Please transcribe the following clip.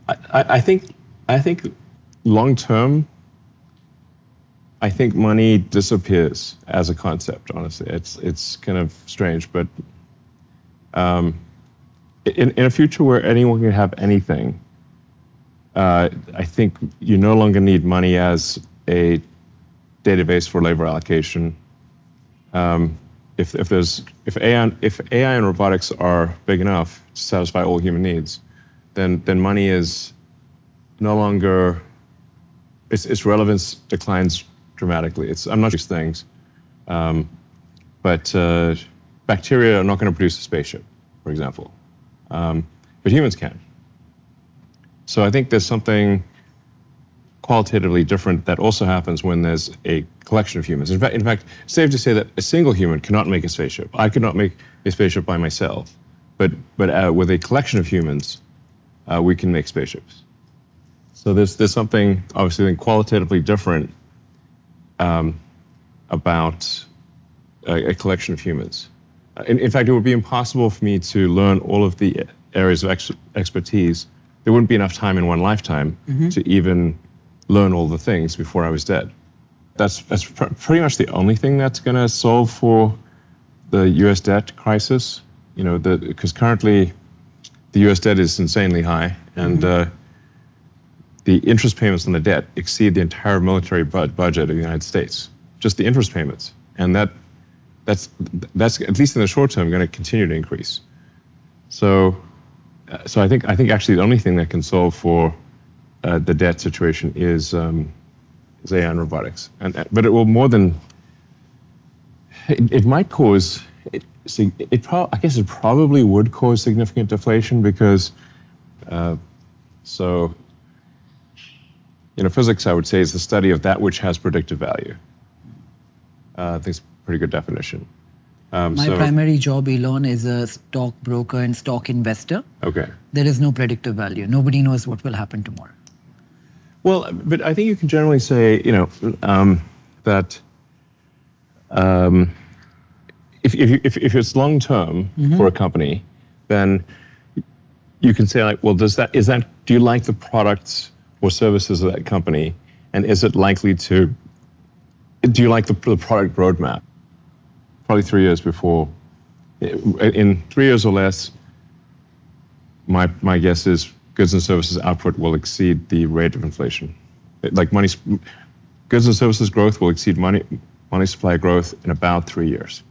I think long term, I think money disappears as a concept. Honestly, it's kind of strange, but in a future where anyone can have anything, I think you no longer need money as a database for labor allocation. If AI and robotics are big enough to satisfy all human needs, then money is no longer, its relevance declines dramatically. I'm not these things, but bacteria are not going to produce a spaceship, for example, but humans can. So I think there's something qualitatively different that also happens when there's a collection of humans. In fact, it's safe to say that a single human cannot make a spaceship. I could not make a spaceship by myself, but with a collection of humans, we can make spaceships. So there's something obviously qualitatively different about a collection of humans. In fact, it would be impossible for me to learn all of the areas of expertise. There wouldn't be enough time in one lifetime to even learn all the things before I was dead. That's pretty much the only thing that's going to solve for the U.S. debt crisis. You know, because currently the U.S. debt is insanely high, and the interest payments on the debt exceed the entire military budget of the United States. Just the interest payments, and that's at least in the short term going to continue to increase. So I think actually the only thing that can solve for the debt situation is AI and robotics, but it will more than it might cause. I guess it probably would cause significant deflation because physics, I would say, is the study of that which has predictive value. I think it's a pretty good definition. My primary job, Elon, is a stockbroker and stock investor. Okay. There is no predictive value. Nobody knows what will happen tomorrow. Well, but I think you can generally say, that if it's long term for a company, then you can say, like, well, do you like the products or services of that company, and is it likely to? Do you like the product roadmap? Probably 3 years before. In 3 years or less, my guess is goods and services output will exceed the rate of inflation. Goods and services growth will exceed money supply growth in about 3 years.